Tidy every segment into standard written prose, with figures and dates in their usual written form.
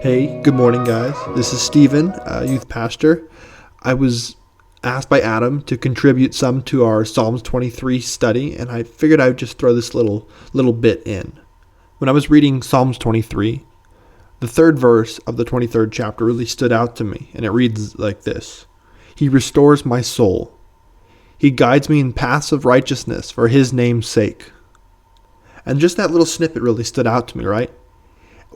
Hey, good morning, guys. This is Steven, youth pastor. I was asked by Adam to contribute some to our Psalms 23 study, and I figured I would just throw this little bit in. When I was reading Psalms 23, the third verse of the 23rd chapter really stood out to me, and it reads like this: He restores my soul. He guides me in paths of righteousness for his name's sake. And just that little snippet really stood out to me, right?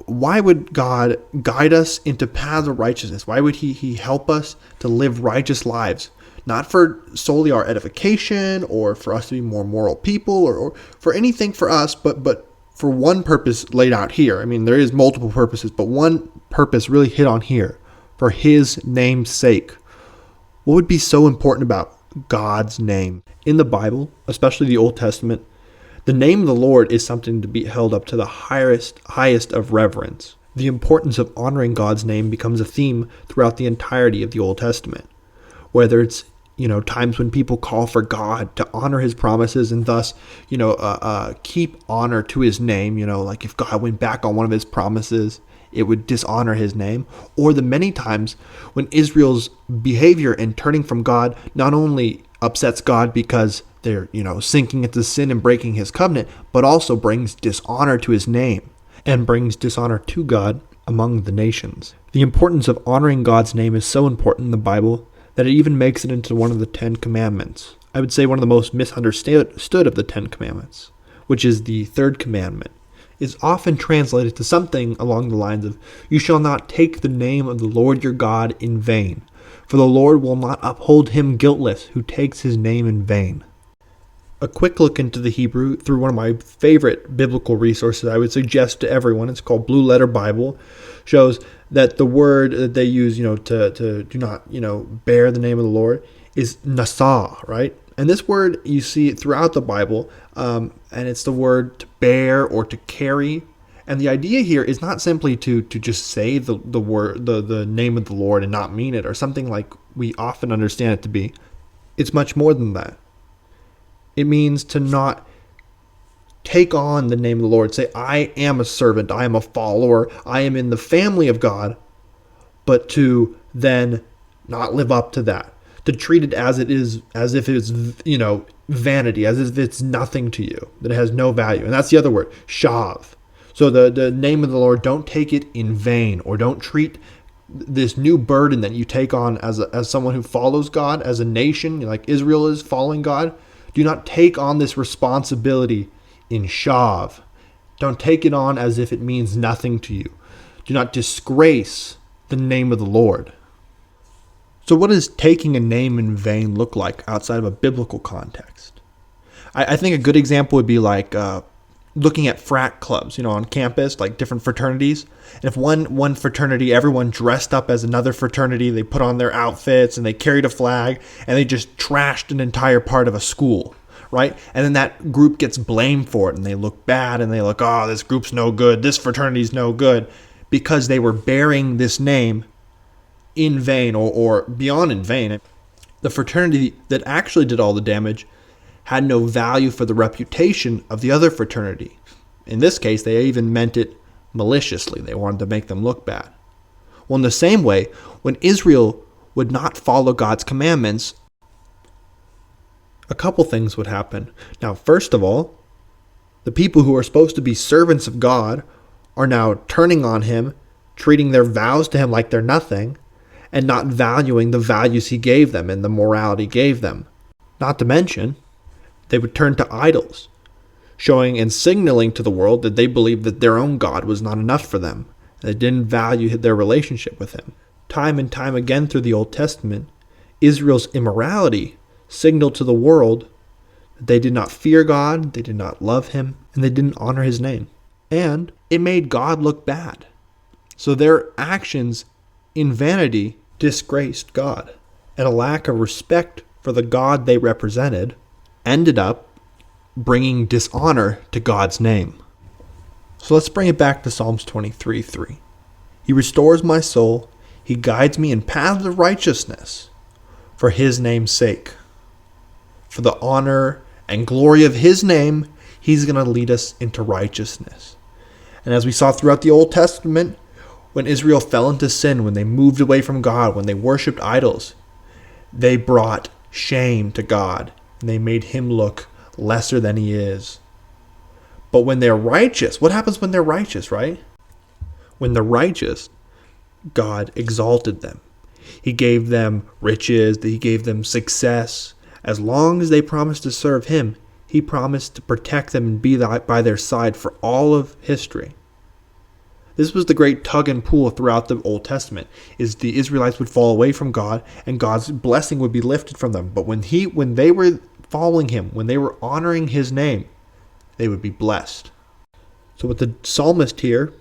Why would God guide us into paths of righteousness? Why would he help us to live righteous lives? Not for solely our edification or for us to be more moral people or for anything for us, but for one purpose laid out here. I mean, there is multiple purposes, but one purpose really hit on here: for his name's sake. What would be so important about God's name? In the Bible, especially the Old Testament, the name of the Lord is something to be held up to the highest of reverence. The importance of honoring God's name becomes a theme throughout the entirety of the Old Testament. Whether it's, times when people call for God to honor his promises and thus, keep honor to his name, like if God went back on one of his promises, it would dishonor his name. Or the many times when Israel's behavior and turning from God not only upsets God because they're, sinking into sin and breaking his covenant, but also brings dishonor to his name and brings dishonor to God among the nations. The importance of honoring God's name is so important in the Bible that it even makes it into one of the 10 commandments. I would say one of the most misunderstood of the 10 commandments, which is the third commandment, is often translated to something along the lines of, "You shall not take the name of the Lord your God in vain, for the Lord will not uphold him guiltless who takes his name in vain." A quick look into the Hebrew through one of my favorite biblical resources I would suggest to everyone, it's called Blue Letter Bible, shows that the word that they use, to do not, bear the name of the Lord is nasa, right? And this word, you see it throughout the Bible, and it's the word to bear or to carry. And the idea here is not simply to just say the word, the name of the Lord and not mean it, or something like we often understand it to be. It's much more than that. It means to not take on the name of the Lord, say, I am a servant, I am a follower, I am in the family of God, but to then not live up to that, to treat it as if it's, vanity, as if it's nothing to you, that it has no value. And that's the other word, shav. So the name of the Lord, don't take it in vain, or don't treat this new burden that you take on as someone who follows God, as a nation, like Israel is following God. Do not take on this responsibility in shav. Don't take it on as if it means nothing to you. Do not disgrace the name of the Lord. So what does taking a name in vain look like outside of a biblical context? I think a good example would be like looking at frat clubs, on campus, like different fraternities. And if one fraternity, everyone dressed up as another fraternity, they put on their outfits and they carried a flag and they just trashed an entire part of a school, right? And then that group gets blamed for it and they look bad and they look, oh, this group's no good, this fraternity's no good, because they were bearing this name in vain or beyond in vain. The fraternity that actually did all the damage had no value for the reputation of the other fraternity. In this case, they even meant it maliciously. They wanted to make them look bad. Well, in the same way, when Israel would not follow God's commandments, a couple things would happen. Now, first of all, the people who are supposed to be servants of God are now turning on him, treating their vows to him like they're nothing, and not valuing the values he gave them and the morality he gave them. Not to mention, they would turn to idols, showing and signaling to the world that they believed that their own God was not enough for them. They didn't value their relationship with him. Time and time again through the Old Testament, Israel's immorality signaled to the world that they did not fear God, they did not love him, and they didn't honor his name. And it made God look bad. So their actions in vanity disgraced God, and a lack of respect for the God they represented ended up bringing dishonor to God's name. So let's bring it back to Psalms 23:3. He restores my soul. He guides me in paths of righteousness for his name's sake. For the honor and glory of his name, he's going to lead us into righteousness. And as we saw throughout the Old Testament, When Israel fell into sin, when they moved away from God, when they worshipped idols, they brought shame to God, and they made him look lesser than he is. But when they're righteous, what happens when they're righteous, right? When they're righteous, God exalted them. He gave them riches, he gave them success. As long as they promised to serve him, he promised to protect them and be by their side for all of history. This was the great tug and pull throughout the Old Testament, is the Israelites would fall away from God and God's blessing would be lifted from them. But when they were following him, when they were honoring his name, they would be blessed. So what the psalmist here,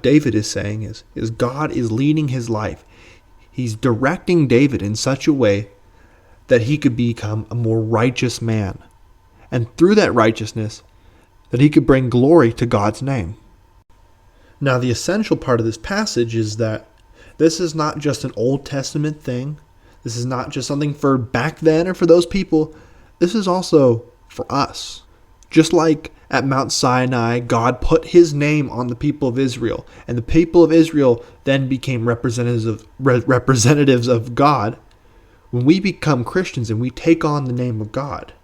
David, is saying is God is leading his life. He's directing David in such a way that he could become a more righteous man. And through that righteousness, that he could bring glory to God's name. Now, the essential part of this passage is that this is not just an Old Testament thing. This is not just something for back then or for those people. This is also for us. Just like at Mount Sinai, God put his name on the people of Israel, and the people of Israel then became representatives of God. When we become Christians and we take on the name of God,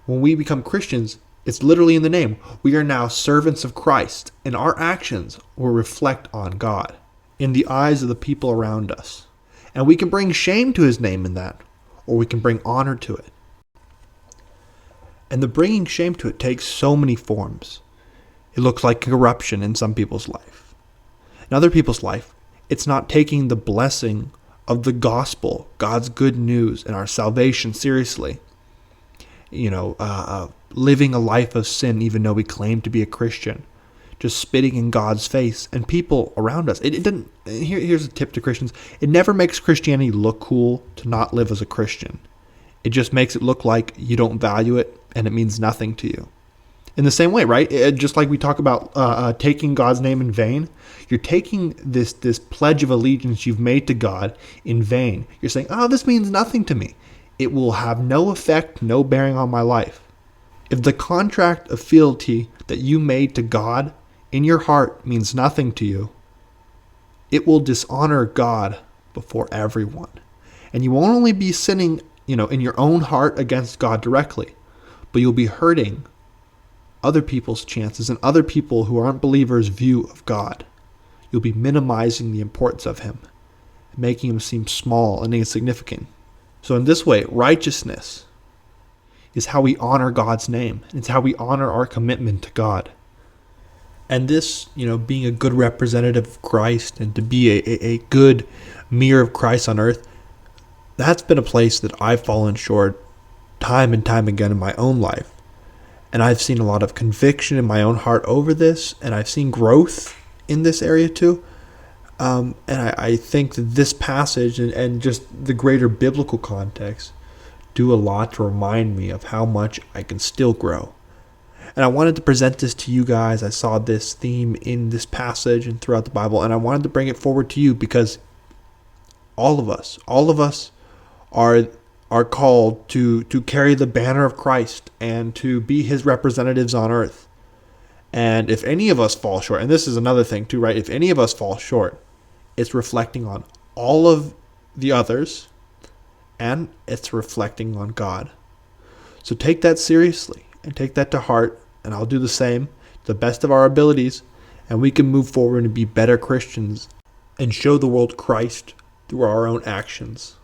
when we become Christians, it's literally in the name. We are now servants of Christ, and our actions will reflect on God in the eyes of the people around us. And we can bring shame to his name in that, or we can bring honor to it. And the bringing shame to it takes so many forms. It looks like corruption in some people's life. In other people's life, it's not taking the blessing of the gospel, God's good news, and our salvation seriously. Living a life of sin even though we claim to be a Christian. Just spitting in God's face and people around us. Here's a tip to Christians. It never makes Christianity look cool to not live as a Christian. It just makes it look like you don't value it and it means nothing to you. In the same way, right? Just like we talk about taking God's name in vain, you're taking this pledge of allegiance you've made to God in vain. You're saying, oh, this means nothing to me. It will have no effect, no bearing on my life. If the contract of fealty that you made to God in your heart means nothing to you, it will dishonor God before everyone. And you won't only be sinning, in your own heart against God directly, but you'll be hurting other people's chances and other people who aren't believers' view of God. You'll be minimizing the importance of him, making him seem small and insignificant. So in this way, righteousness is how we honor God's name. It's how we honor our commitment to God. And this, being a good representative of Christ and to be a good mirror of Christ on earth, that's been a place that I've fallen short time and time again in my own life. And I've seen a lot of conviction in my own heart over this, and I've seen growth in this area too. And I think that this passage and just the greater biblical context do a lot to remind me of how much I can still grow. And I wanted to present this to you guys. I saw this theme in this passage and throughout the Bible, and I wanted to bring it forward to you because all of us are called to carry the banner of Christ and to be his representatives on earth. And if any of us fall short, and this is another thing too, right? If any of us fall short, it's reflecting on all of the others, and it's reflecting on God. So take that seriously and take that to heart, and I'll do the same to the best of our abilities, and we can move forward and be better Christians and show the world Christ through our own actions.